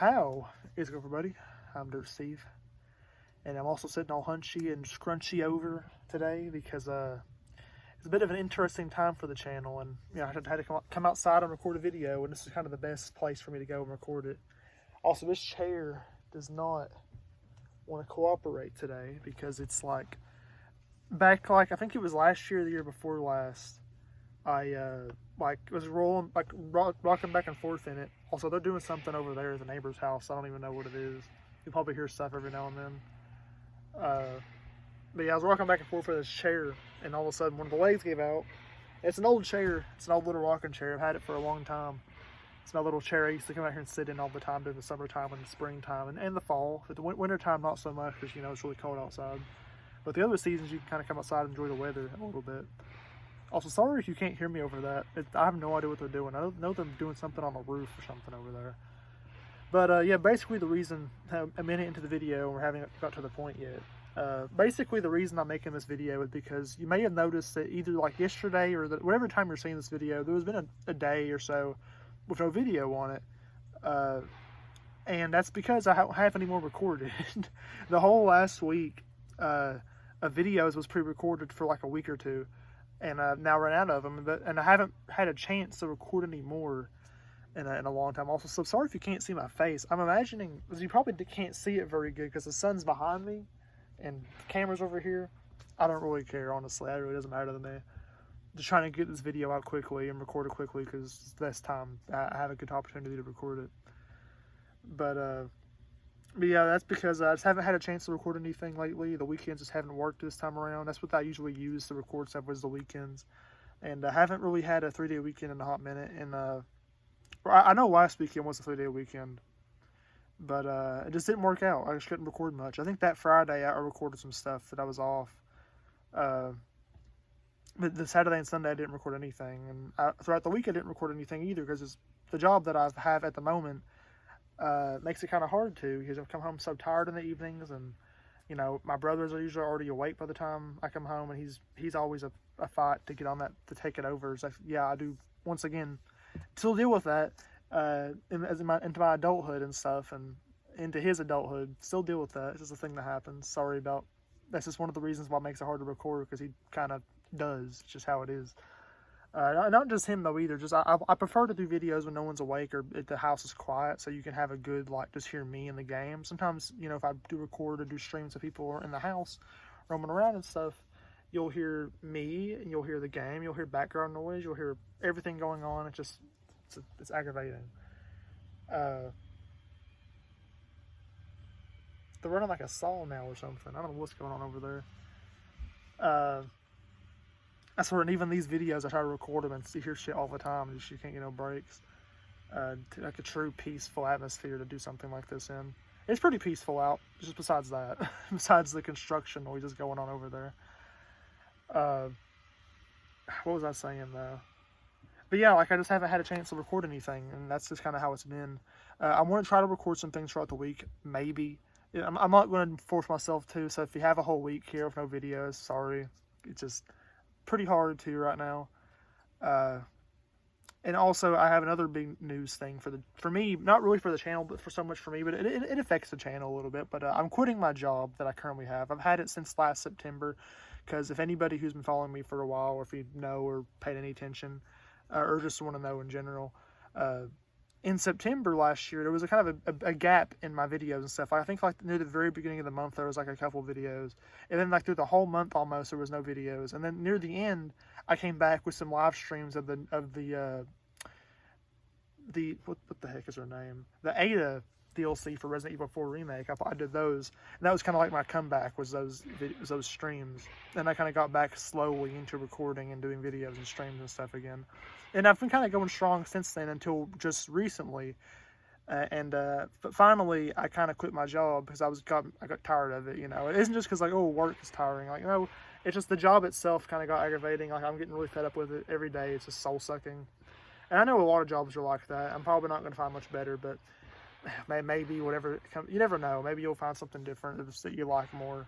How is it, everybody? I'm Dirt Steve, and I'm also sitting all hunchy and scrunchy over today because it's a bit of an interesting time for the channel, and I had to come outside and record a video, and this is kind of the best place for me to go and record it. Also, this chair does not want to cooperate today because it's like back, I think it was last year or the year before last. I was rocking back and forth in it. Also, they're doing something over there at the neighbor's house. I don't even know what it is. You probably hear stuff every now and then. But yeah, I was rocking back and forth with this chair, and all of a sudden one of the legs gave out. It's an old chair. It's an old little rocking chair. I've had it for a long time. It's my little chair I used to come out here and sit in all the time during the summertime and the springtime and the fall. But the wintertime, not so much because, it's really cold outside. But the other seasons, you can kind of come outside and enjoy the weather a little bit. Also, sorry if you can't hear me over that. I have no idea what they're doing. I know they're doing something on the roof or something over there. But yeah, basically the reason, a minute into the video, we haven't got to the point yet. Basically the reason I'm making this video is because you may have noticed that either like yesterday or whatever time you're seeing this video, there has been a day or so with no video on it. And that's because I don't have any more recorded. The whole last week of videos was pre-recorded for like a week or two. And I've now run out of them, and I haven't had a chance to record any more in a long time. Also, so sorry if you can't see my face. I'm imagining, because you probably can't see it very good because the sun's behind me and the camera's over here. I don't really care, honestly. It really doesn't matter to me. Just trying to get this video out quickly and record it quickly because it's the best time I have a good opportunity to record it. But yeah, that's because I just haven't had a chance to record anything lately. The weekends just haven't worked this time around. That's what I usually use to record stuff, was the weekends. And I haven't really had a 3-day weekend in a hot minute. And I know last weekend was a 3-day weekend, but it just didn't work out. I just couldn't record much. I think that Friday I recorded some stuff that I was off. But the Saturday and Sunday I didn't record anything. And throughout the week I didn't record anything either because the job that I have at the moment makes it kind of hard to, because I come home so tired in the evenings, and my brothers are usually already awake by the time I come home, and he's always a fight to get on that, to take it over. So yeah, I do once again still deal with that into my adulthood and stuff, and into his adulthood, still deal with that. It's just a thing that happens. Sorry about that's just one of the reasons why it makes it hard to record, because he kind of does. It's just how it is. Not just him though either. Just I prefer to do videos when no one's awake or if the house is quiet, so you can have a good, just hear me in the game. Sometimes if I do record or do streams of people in the house roaming around and stuff, you'll hear me and you'll hear the game. You'll hear background noise. You'll hear everything going on. It's aggravating. They're running like a saw now or something. I don't know what's going on over there. I swear, and even these videos, I try to record them and you hear shit all the time. You can't get no breaks. Like a true peaceful atmosphere to do something like this in. It's pretty peaceful out, just besides that. Besides the construction noises going on over there. What was I saying, though? But yeah, I just haven't had a chance to record anything, and that's just kind of how it's been. I want to try to record some things throughout the week, maybe. I'm not going to force myself to, so if you have a whole week here with no videos, sorry. It's just pretty hard to right now. And also I have another big news thing for me, not really for the channel, but for so much for me, but it affects the channel a little bit. But I'm quitting my job that I currently have. I've had it since last September, because if anybody who's been following me for a while, or if you know or paid any attention, or just want to know in general, in September last year, there was a kind of a gap in my videos and stuff. I think near the very beginning of the month, there was a couple videos. And then through the whole month almost, there was no videos. And then near the end, I came back with some live streams of the what the heck is her name? The Ada DLC for Resident Evil 4 Remake. I did those. And that was kind of like my comeback, was those streams. And I kind of got back slowly into recording and doing videos and streams and stuff again. And I've been kind of going strong since then until just recently. But finally, I kind of quit my job because I got tired of it, It isn't just because, work is tiring. It's just the job itself kind of got aggravating. I'm getting really fed up with it every day. It's just soul-sucking. And I know a lot of jobs are like that. I'm probably not going to find much better, but maybe whatever. You never know. Maybe you'll find something different that you like more.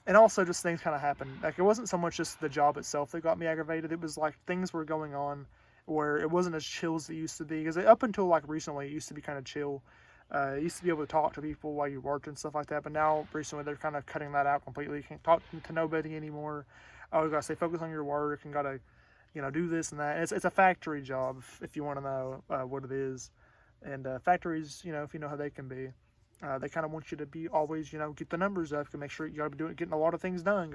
And also just things kind of happened. It wasn't so much just the job itself that got me aggravated. It was things were going on where it wasn't as chill as it used to be. Because up until like recently, it used to be kind of chill. You used to be able to talk to people while you worked and stuff like that, but now recently they're kind of cutting that out completely. You can't talk to nobody anymore. Oh, you gotta stay focused on your work and gotta, do this and that. And it's a factory job if you want to know what it is. And factories, if you know how they can be, they kind of want you to be always, get the numbers up and make sure you gotta be getting a lot of things done.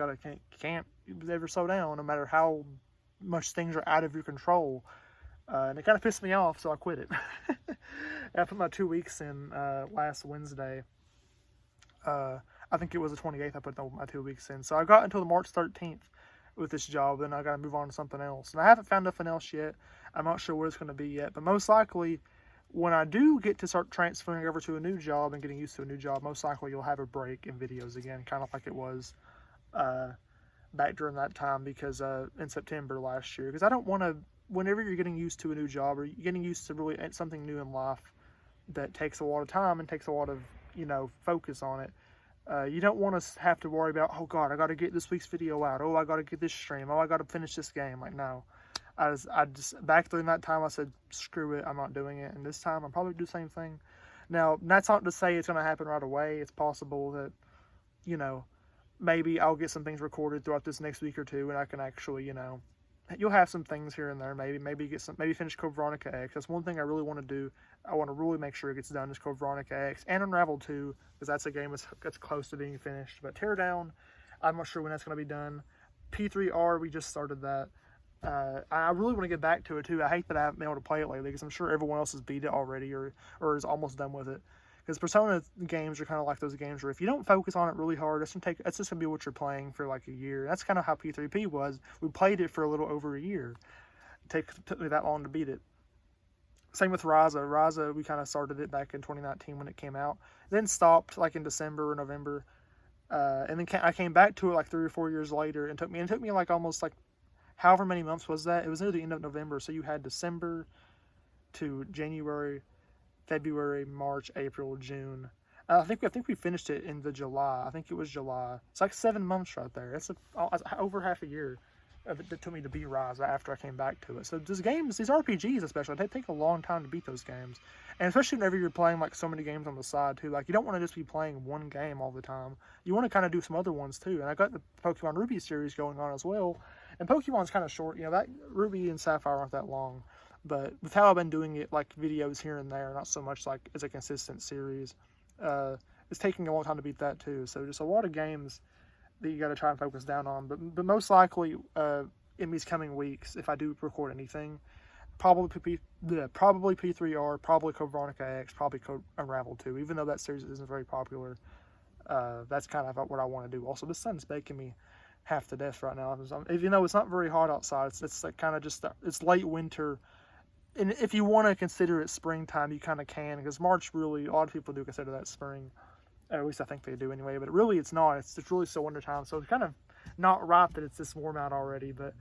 Can't ever slow down, no matter how much things are out of your control. And it kind of pissed me off, so I quit it. I put my 2 weeks in last Wednesday. I think it was the 28th I put my 2 weeks in. So I got until the March 13th with this job, then I got to move on to something else. And I haven't found nothing else yet. I'm not sure what it's going to be yet. But most likely, when I do get to start transferring over to a new job and getting used to a new job, most likely you'll have a break in videos again, kind of like it was back during that time, because in September last year. Because I don't want to, whenever you're getting used to a new job or you're getting used to really something new in life that takes a lot of time and takes a lot of, focus on it, you don't want to have to worry about, oh God, I got to get this week's video out. Oh, I got to get this stream. Oh, I got to finish this game. Like, no. I just, back during that time, I said, screw it, I'm not doing it. And this time, I'll probably do the same thing. Now, that's not to say it's going to happen right away. It's possible that, maybe I'll get some things recorded throughout this next week or two, and I can actually, you'll have some things here and there. Maybe finish Code Veronica X. That's one thing I really want to do. I want to really make sure it gets done is Code Veronica X and Unravel 2, because that's a game that's close to being finished. But Teardown, I'm not sure when that's going to be done. P3R, we just started that. I really want to get back to it too. I hate that I haven't been able to play it lately, because I'm sure everyone else has beat it already or is almost done with it. Because Persona games are kind of like those games where if you don't focus on it really hard, it's just going to be what you're playing for like a year. That's kind of how P3P was. We played it for a little over a year. It took me that long to beat it. Same with Raza. Raza, we kind of started it back in 2019 when it came out. Then stopped like in December or November. And then I came back to it like 3 or 4 years later. And it took me like almost like however many months was that? It was near the end of November. So you had December to January, February, March, April, June. I think we finished it in July. I think it was July. It's like 7 months right there. It's over half a year that took me to beat Rise after I came back to it. So these RPGs especially, they take a long time to beat those games. And especially whenever you're playing like so many games on the side too. Like, you don't want to just be playing one game all the time. You want to kind of do some other ones too. And I got the Pokemon Ruby series going on as well. And Pokemon's kind of short. That Ruby and Sapphire aren't that long. But with how I've been doing it, like videos here and there, not so much like as a consistent series, it's taking a long time to beat that too. So just a lot of games that you got to try and focus down on. But most likely in these coming weeks, if I do record anything, probably P3R, probably Code Veronica X, probably Code Unravel 2. Even though that series isn't very popular, that's kind of what I want to do. Also, the sun's baking me half to death right now. Even though it's not very hot outside, it's like kind of just it's late winter. And if you want to consider it springtime, you kind of can, because March really, a lot of people do consider that spring. At least I think they do anyway, but really it's not. It's really still wintertime, so it's kind of not right that it's this warm out already, but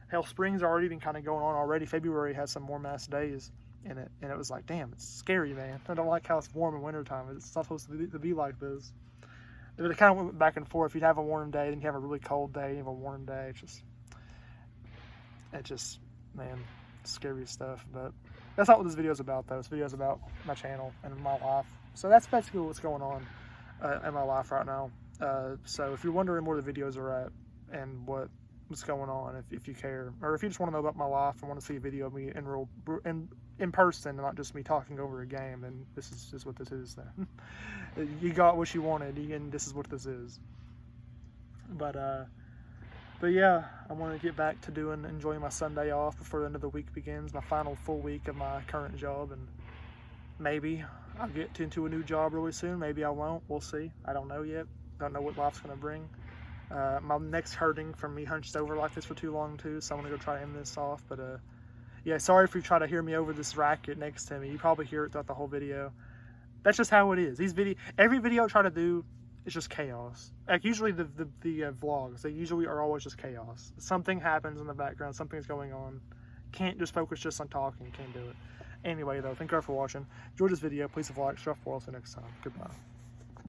hell, spring's already been kind of going on already. February has some warm ass days in it, and it was like, damn, it's scary, man. I don't like how it's warm in wintertime. It's not supposed to be like this. But it kind of went back and forth. You'd have a warm day, then you have a really cold day, you have a warm day. It just, man, scary stuff. But that's not what this video is about, though. This video is about my channel and my life. So that's basically what's going on in my life right now. So if you're wondering where the videos are at and what's going on, if you care, or if you just want to know about my life and want to see a video of me in person and not just me talking over a game, then this is what this is. Then you got what you wanted, and this is what this is. But yeah, I want to get back to enjoying my Sunday off before the end of the week begins, my final full week of my current job, and maybe I'll get into a new job really soon. Maybe I won't. We'll see. I don't know yet. Don't know what life's going to bring. My neck's hurting from me hunched over like this for too long too, so I'm going to go try to end this off. But yeah, sorry if you try to hear me over this racket next to me. You probably hear it throughout the whole video. That's just how it is. Every video I try to do is just chaos. Like usually the vlogs, they usually are always just chaos. Something happens in the background, something's going on. Can't just focus just on talking, can't do it. Anyway though, thank you all for watching. Enjoyed this video, please leave a like, subscribe for us next time. Goodbye.